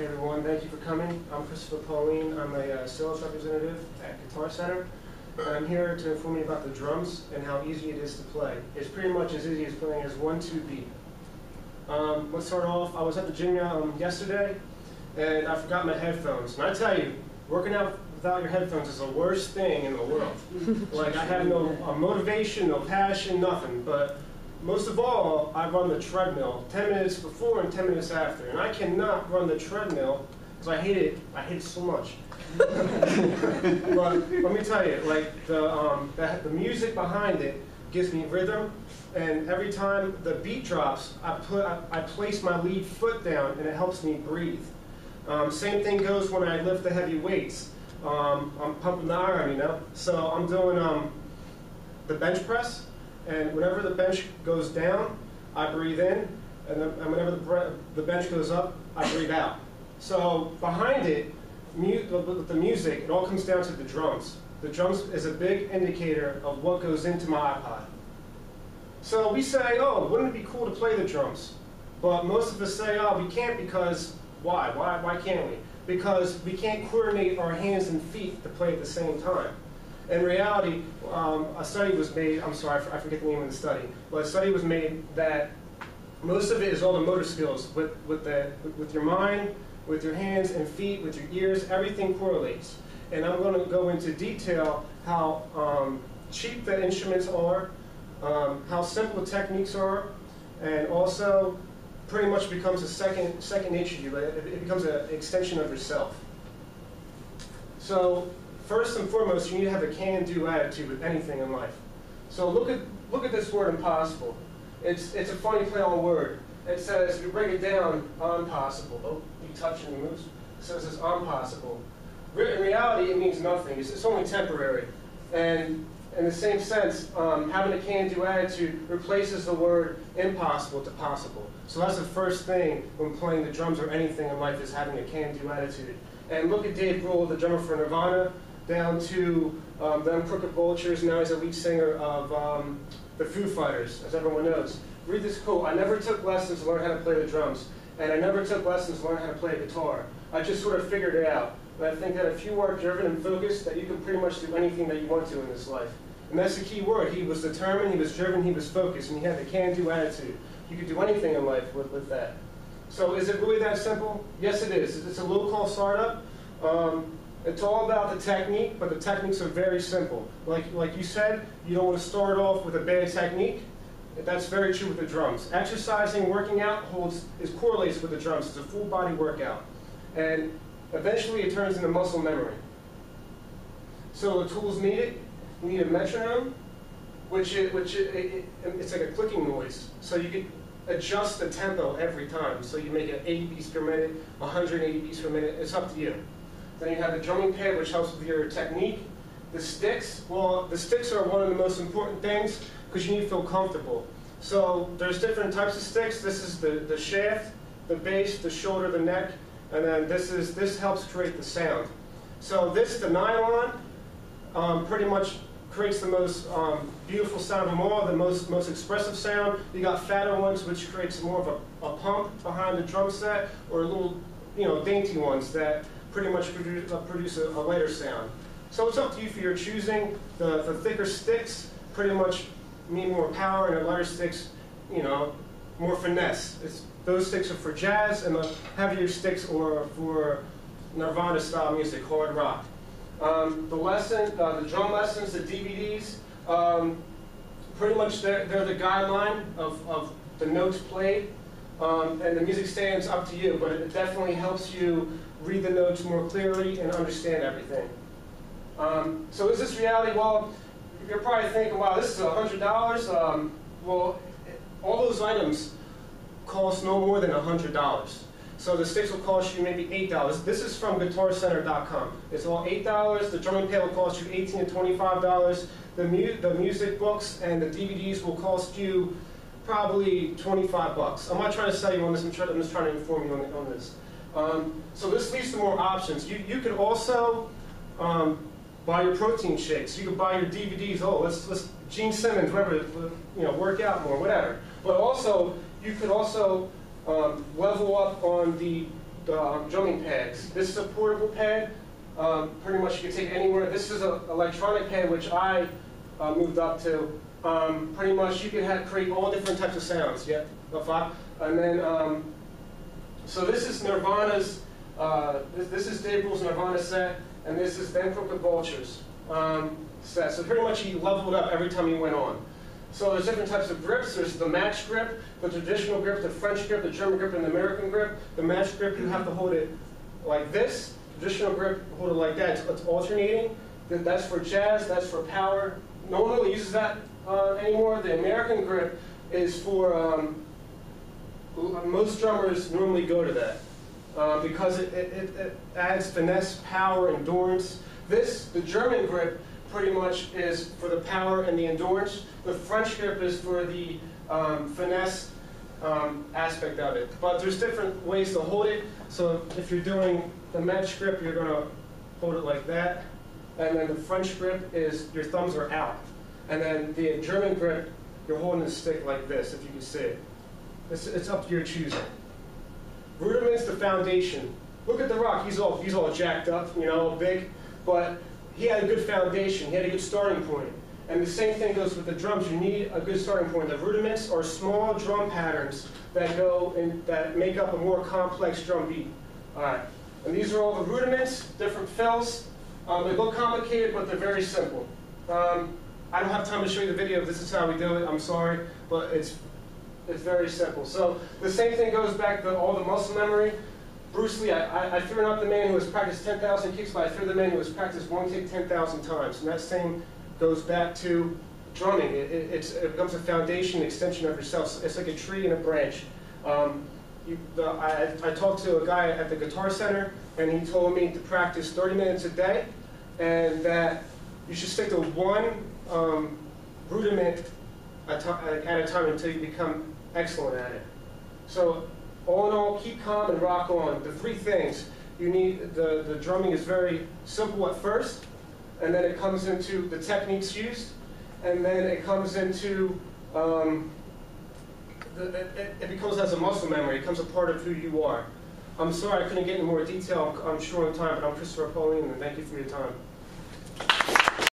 Hey everyone, thank you for coming. I'm Christopher Pauline. I'm a sales representative at Guitar Center. And I'm here to inform you about the drums and how easy it is to play. It's pretty much as easy as playing as 1-2 beat. Let's start off. I was at the gym yesterday and I forgot my headphones. And I tell you, working out without your headphones is the worst thing in the world. Like, I have no motivation, no passion, nothing. But most of all, I run the treadmill 10 minutes before and 10 minutes after. And I cannot run the treadmill because I hate it. I hate it so much. But let me tell you, like, the music behind it gives me rhythm. And every time the beat drops, I place my lead foot down and it helps me breathe. Same thing goes when I lift the heavy weights. I'm pumping the iron, you know? So I'm doing the bench press. And whenever the bench goes down, I breathe in, and whenever the bench goes up, I breathe out. So behind it, the music, it all comes down to the drums. The drums is a big indicator of what goes into my iPod. So we say, oh, wouldn't it be cool to play the drums? But most of us say, oh, we can't because why? Why can't we? Because we can't coordinate our hands and feet to play at the same time. In reality, a study was made, I'm sorry, I forget the name of the study, but a study was made that most of it is all the motor skills. With your mind, with your hands and feet, with your ears, everything correlates. And I'm going to go into detail how cheap the instruments are, how simple the techniques are, and also pretty much becomes a second nature to you. It becomes an extension of yourself. So, first and foremost, you need to have a can-do attitude with anything in life. So look at this word impossible. It's a funny play on word. It says, if you break it down, impossible. Oh, you touch and it moves. So it says impossible. In reality, it means nothing. It's only temporary. And in the same sense, having a can-do attitude replaces the word impossible to possible. So that's the first thing when playing the drums or anything in life, is having a can-do attitude. And look at Dave Grohl, the drummer for Nirvana, down to them Crooked Vultures. Now he's a lead singer of the Foo Fighters, as everyone knows. Read this quote: I never took lessons to learn how to play the drums, and I never took lessons to learn how to play a guitar. I just sort of figured it out. And I think that if you are driven and focused, that you can pretty much do anything that you want to in this life. And that's the key word. He was determined, he was driven, he was focused, and he had the can-do attitude. You could do anything in life with that. So is it really that simple? Yes, it is. It's a low-cost startup. It's all about the technique, but the techniques are very simple. Like you said, you don't want to start off with a bad technique. That's very true with the drums. Exercising, working out correlates with the drums. It's a full body workout. And eventually it turns into muscle memory. So the tools needed, you need a metronome, which it's like a clicking noise. So you can adjust the tempo every time. So you make it 80 beats per minute, 180 beats per minute. It's up to you. Then you have the drumming pad, which helps with your technique. The sticks, well, the sticks are one of the most important things because you need to feel comfortable. So there's different types of sticks. This is the shaft, the base, the shoulder, the neck, and then this helps create the sound. So the nylon, pretty much creates the most beautiful sound of them all, the most expressive sound. You got fatter ones, which creates more of a pump behind the drum set, or little, dainty ones that pretty much produce a lighter sound. So it's up to you for your choosing. The thicker sticks pretty much mean more power, and the lighter sticks, more finesse. Those sticks are for jazz, and the heavier sticks are for Nirvana-style music, hard rock. The drum lessons, the DVDs, pretty much they're the guideline of the notes played, and the music stands up to you, but it definitely helps you read the notes more clearly and understand everything. So is this reality? Well, you're probably thinking, wow, this is $100. Well, all those items cost no more than $100. So the sticks will cost you maybe $8. This is from GuitarCenter.com. It's all $8. The drumming pad will cost you $18 to $25. The music books and the DVDs will cost you probably $25. I'm not trying to sell you on this. I'm just trying to inform you on this. So this leads to more options. You could also buy your protein shakes. You could buy your DVDs. Oh, let's Gene Simmons, whatever, work out more, whatever. But also, you could also level up on the drumming pads. This is a portable pad. Pretty much you can take it anywhere. This is an electronic pad which I moved up to. Pretty much you can create all different types of sounds. Yeah, and then so this is Nirvana's. This is Dave Grohl's Nirvana set, and this is Ben Crooked Vulture's set. So pretty much he leveled up every time he went on. So there's different types of grips. There's the match grip, the traditional grip, the French grip, the German grip, and the American grip. The match grip, you have to hold it like this. Traditional grip, hold it like that. It's alternating. That's for jazz. That's for power. No one really uses that anymore. The American grip is for most drummers normally go to that because it adds finesse, power, endurance. The German grip, pretty much is for the power and the endurance. The French grip is for the finesse aspect of it. But there's different ways to hold it. So if you're doing the match grip, you're going to hold it like that. And then the French grip is your thumbs are out. And then the German grip, you're holding the stick like this, if you can see it. It's up to your choosing. Rudiments, the foundation. Look at The Rock. He's all jacked up, you know, big. But he had a good foundation. He had a good starting point. And the same thing goes with the drums. You need a good starting point. The rudiments are small drum patterns that make up a more complex drum beat. All right. And these are all the rudiments, different fills. They look complicated, but they're very simple. I don't have time to show you the video. This is how we do it. I'm sorry, but it's very simple. So the same thing goes back to all the muscle memory. Bruce Lee, I threw not the man who has practiced 10,000 kicks, but I threw the man who has practiced one kick 10,000 times. And that same goes back to drumming. It becomes a foundation, extension of yourself. It's like a tree and a branch. I talked to a guy at the Guitar Center, and he told me to practice 30 minutes a day, and that you should stick to one rudiment at a time until you become excellent at it. So all in all, keep calm and rock on. The three things you need, the drumming is very simple at first, and then it comes into the techniques used, and then it comes into, it becomes as a muscle memory. It becomes a part of who you are. I'm sorry I couldn't get into more detail. I'm short on time, but I'm Christopher Pauline, and thank you for your time.